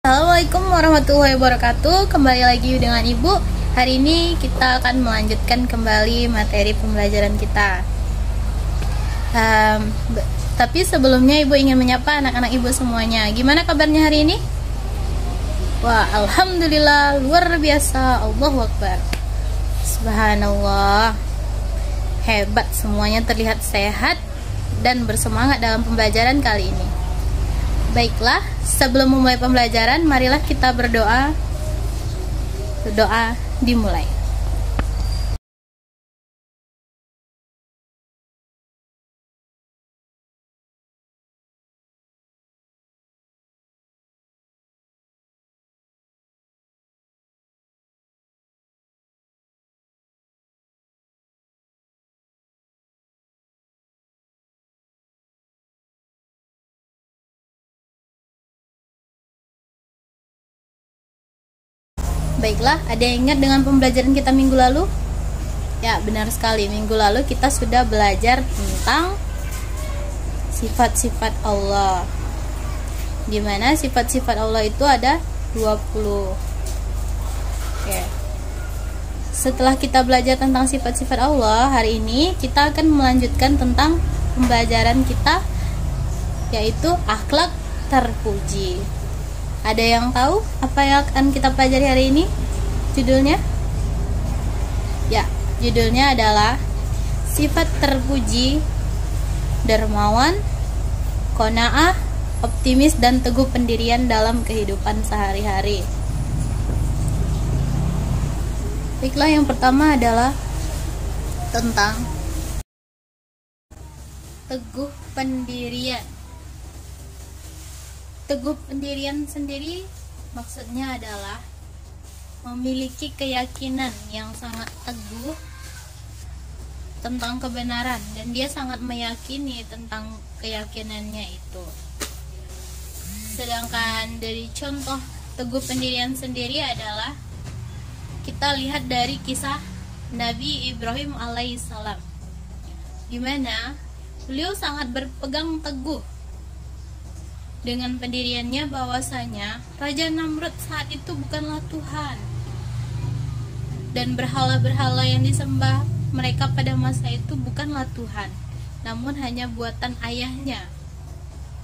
Assalamualaikum warahmatullahi wabarakatuh. Kembali lagi dengan Ibu. Hari ini kita akan melanjutkan kembali materi pembelajaran kita. Tapi sebelumnya Ibu ingin menyapa anak-anak Ibu semuanya. Gimana kabarnya hari ini? Wah, alhamdulillah, luar biasa. Allahu Akbar. Subhanallah. Hebat, semuanya terlihat sehat dan bersemangat dalam pembelajaran kali ini. Baiklah, sebelum memulai pembelajaran, marilah kita berdoa. Doa dimulai. Baiklah, ada yang ingat dengan pembelajaran kita minggu lalu? Ya, benar sekali. Minggu lalu kita sudah belajar tentang sifat-sifat Allah. Dimana sifat-sifat Allah itu ada 20. Oke. Setelah kita belajar tentang sifat-sifat Allah, hari ini kita akan melanjutkan tentang pembelajaran kita, yaitu akhlak terpuji. Ada yang tahu apa yang akan kita pelajari hari ini? Judulnya? Ya, judulnya adalah sifat terpuji, dermawan, qanaah, optimis, dan teguh pendirian dalam kehidupan sehari-hari. Baiklah, yang pertama adalah tentang teguh pendirian. Teguh pendirian sendiri maksudnya adalah memiliki keyakinan yang sangat teguh tentang kebenaran, dan dia sangat meyakini tentang keyakinannya itu. Sedangkan dari contoh teguh pendirian sendiri adalah kita lihat dari kisah Nabi Ibrahim alaihissalam, di mana beliau sangat berpegang teguh dengan pendiriannya bahwasanya Raja Namrud saat itu bukanlah Tuhan, dan berhala-berhala yang disembah mereka pada masa itu bukanlah Tuhan, namun hanya buatan ayahnya,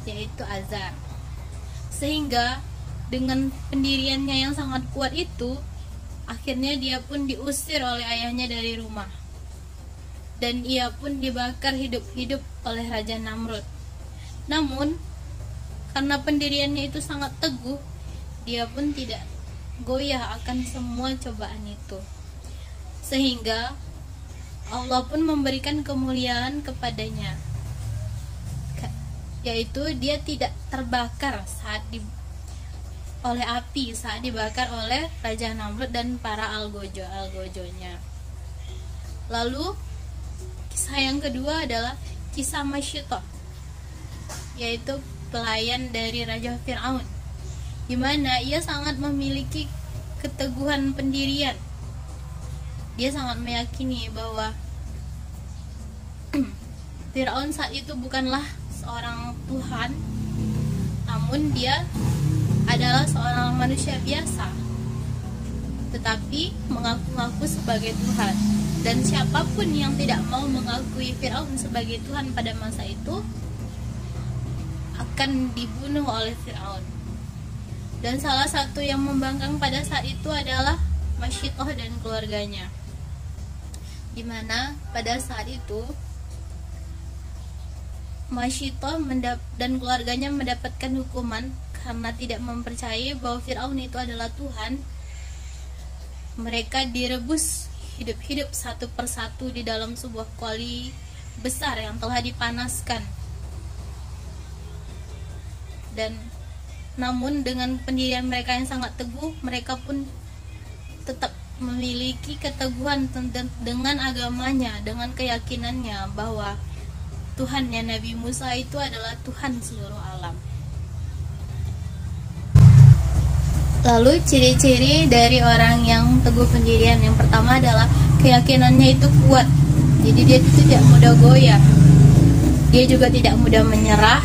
yaitu Azar. Sehingga dengan pendiriannya yang sangat kuat itu, akhirnya dia pun diusir oleh ayahnya dari rumah, dan ia pun dibakar hidup-hidup oleh Raja Namrud. Namun karena pendiriannya itu sangat teguh, dia pun tidak goyah akan semua cobaan itu. Sehingga Allah pun memberikan kemuliaan kepadanya, yaitu dia tidak terbakar oleh api saat dibakar oleh Raja Namrud dan para algojo-algojonya. Lalu kisah yang kedua adalah kisah Masyitoh, yaitu pelayan dari Raja Fir'aun, di mana ia sangat memiliki keteguhan pendirian. Dia sangat meyakini bahwa Fir'aun saat itu bukanlah seorang Tuhan, namun dia adalah seorang manusia biasa, tetapi mengaku-ngaku sebagai Tuhan. Dan siapapun yang tidak mau mengakui Fir'aun sebagai Tuhan pada masa itu akan dibunuh oleh Fir'aun. Dan salah satu yang membangkang pada saat itu adalah Masyitoh dan keluarganya, dimana pada saat itu Masyitoh dan keluarganya mendapatkan hukuman karena tidak mempercayai bahwa Fir'aun itu adalah Tuhan. Mereka direbus hidup-hidup satu persatu di dalam sebuah kuali besar yang telah dipanaskan. Dan namun dengan pendirian mereka yang sangat teguh, mereka pun tetap memiliki keteguhan dengan agamanya, dengan keyakinannya bahwa Tuhannya Nabi Musa itu adalah Tuhan seluruh alam. Lalu ciri-ciri dari orang yang teguh pendirian, yang pertama adalah keyakinannya itu kuat. Jadi dia tidak mudah goyah, dia juga tidak mudah menyerah,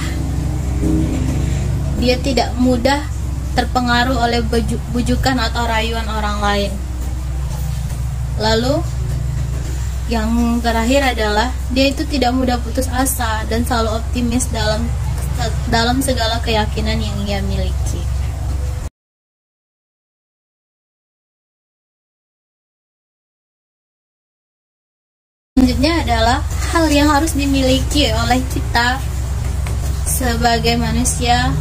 dia tidak mudah terpengaruh oleh bujukan atau rayuan orang lain. Lalu yang terakhir adalah dia itu tidak mudah putus asa dan selalu optimis dalam segala keyakinan yang ia miliki. Selanjutnya adalah hal yang harus dimiliki oleh kita sebagai manusia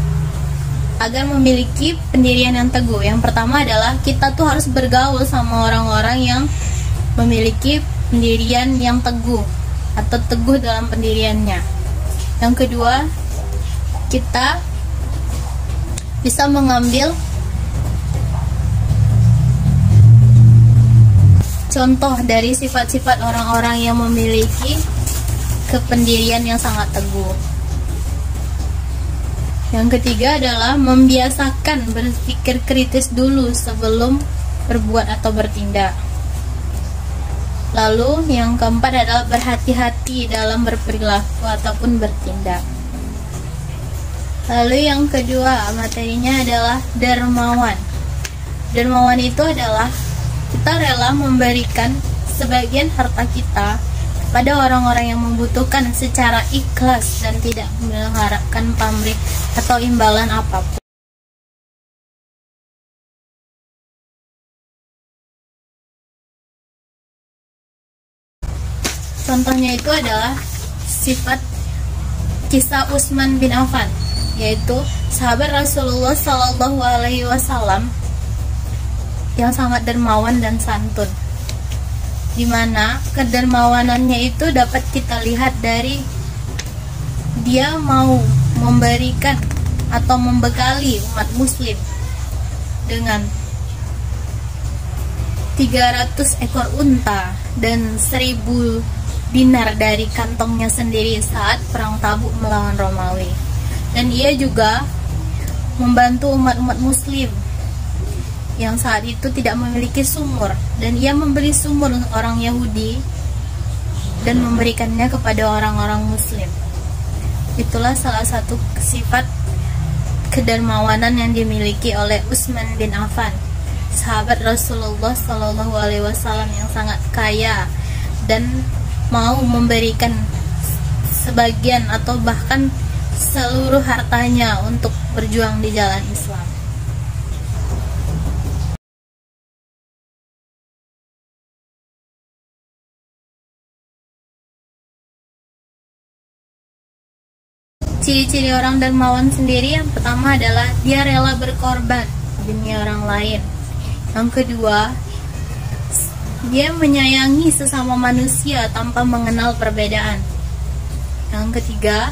agar memiliki pendirian yang teguh. Yang pertama adalah kita tuh harus bergaul sama orang-orang yang memiliki pendirian yang teguh atau teguh dalam pendiriannya. Yang kedua, kita bisa mengambil contoh dari sifat-sifat orang-orang yang memiliki kependirian yang sangat teguh. Yang ketiga adalah membiasakan berpikir kritis dulu sebelum berbuat atau bertindak. Lalu yang keempat adalah berhati-hati dalam berperilaku ataupun bertindak. Lalu yang kedua materinya adalah dermawan. Dermawan itu adalah kita rela memberikan sebagian harta kita pada orang-orang yang membutuhkan secara ikhlas dan tidak mengharapkan pamrih atau imbalan apapun. Contohnya itu adalah sifat kisah Utsman bin Affan, yaitu sahabat Rasulullah Shallallahu Alaihi Wasallam yang sangat dermawan dan santun, dimana kedermawanannya itu dapat kita lihat dari dia mau memberikan atau membekali umat muslim dengan 300 ekor unta dan 1000 dinar dari kantongnya sendiri saat perang Tabuk melawan Romawi. Dan ia juga membantu umat-umat muslim yang saat itu tidak memiliki sumur, dan ia membeli sumur orang Yahudi dan memberikannya kepada orang-orang muslim. Itulah salah satu sifat kedermawanan yang dimiliki oleh Utsman bin Affan, sahabat Rasulullah Shallallahu Alaihi Wasallam yang sangat kaya dan mau memberikan sebagian atau bahkan seluruh hartanya untuk berjuang di jalan Islam. Ciri-ciri orang dermawan sendiri, yang pertama adalah dia rela berkorban demi orang lain. Yang kedua, dia menyayangi sesama manusia tanpa mengenal perbedaan. Yang ketiga,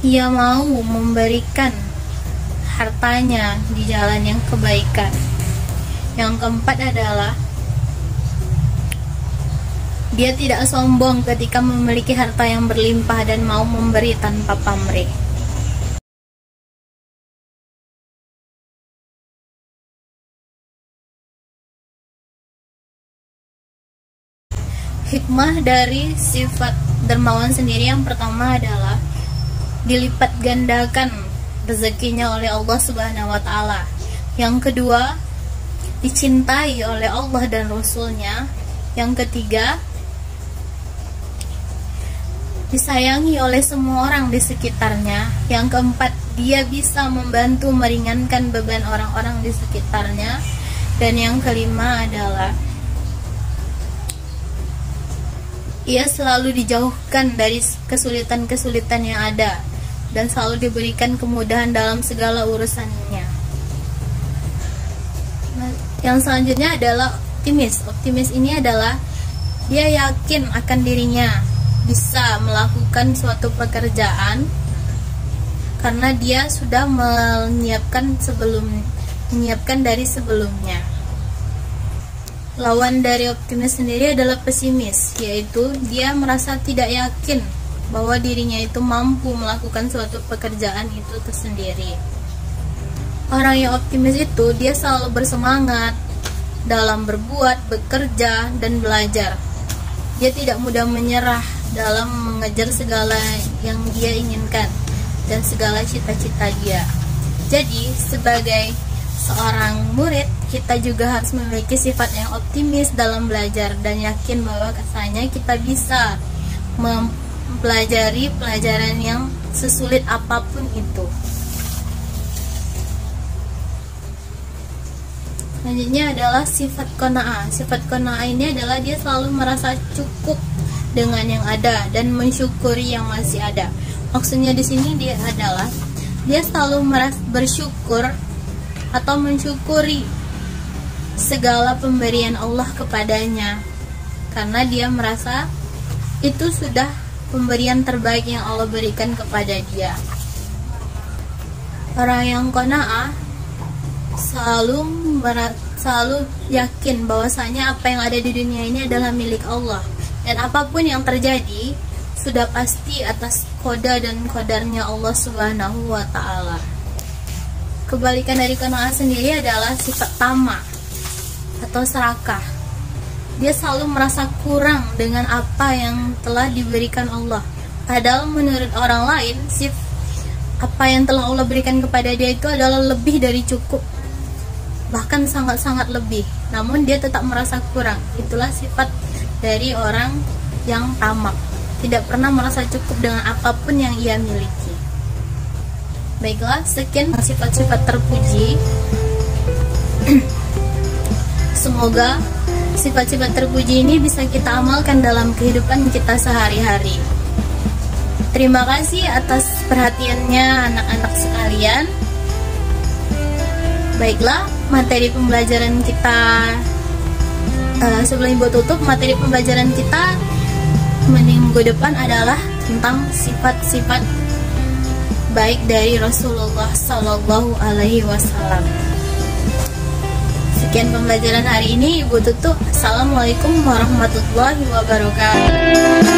ia mau memberikan hartanya di jalan yang kebaikan. Yang keempat adalah dia tidak sombong ketika memiliki harta yang berlimpah dan mau memberi tanpa pamrih. Hikmah dari sifat dermawan sendiri, yang pertama adalah dilipat gandakan rezekinya oleh Allah Subhanahu wa Ta'ala. Yang kedua, dicintai oleh Allah dan Rasul-Nya. Yang ketiga, disayangi oleh semua orang di sekitarnya. Yang keempat, dia bisa membantu meringankan beban orang-orang di sekitarnya. Dan yang kelima adalah ia selalu dijauhkan dari kesulitan-kesulitan yang ada dan selalu diberikan kemudahan dalam segala urusannya. Yang selanjutnya adalah optimis. Optimis ini adalah dia yakin akan dirinya bisa melakukan suatu pekerjaan karena dia sudah menyiapkan dari sebelumnya. Lawan dari optimis sendiri adalah pesimis, yaitu dia merasa tidak yakin bahwa dirinya itu mampu melakukan suatu pekerjaan itu tersendiri. Orang yang optimis itu dia selalu bersemangat dalam berbuat, bekerja, dan belajar. Dia tidak mudah menyerah dalam mengejar segala yang dia inginkan dan segala cita-cita dia. Jadi sebagai seorang murid, kita juga harus memiliki sifat yang optimis dalam belajar dan yakin bahwa kesannya kita bisa mempelajari pelajaran yang sesulit apapun itu. Selanjutnya adalah sifat qanaah. Sifat qanaah ini adalah dia selalu merasa cukup dengan yang ada dan mensyukuri yang masih ada. Maksudnya di sini dia selalu bersyukur atau mensyukuri segala pemberian Allah kepadanya, karena dia merasa itu sudah pemberian terbaik yang Allah berikan kepada dia. Orang yang qanaah selalu yakin bahwasanya apa yang ada di dunia ini adalah milik Allah, dan apapun yang terjadi sudah pasti atas qada dan qadarnya Allah Subhanahu wa ta'ala. Kebalikan dari qanaah sendiri adalah sifat tamak atau serakah. Dia selalu merasa kurang dengan apa yang telah diberikan Allah, padahal menurut orang lain apa yang telah Allah berikan kepada dia itu adalah lebih dari cukup, bahkan sangat-sangat lebih, namun dia tetap merasa kurang. Itulah sifat dari orang yang tamak, tidak pernah merasa cukup dengan apapun yang ia miliki. Baiklah, sekian sifat-sifat terpuji. Semoga sifat-sifat terpuji ini bisa kita amalkan dalam kehidupan kita sehari-hari. Terima kasih atas perhatiannya anak-anak sekalian. Baiklah, materi pembelajaran kita sebelum ibu tutup, materi pembelajaran kita minggu depan adalah tentang sifat-sifat baik dari Rasulullah Sallallahu Alaihi Wasallam. Sekian pembelajaran hari ini, ibu tutup. Assalamualaikum warahmatullahi wabarakatuh.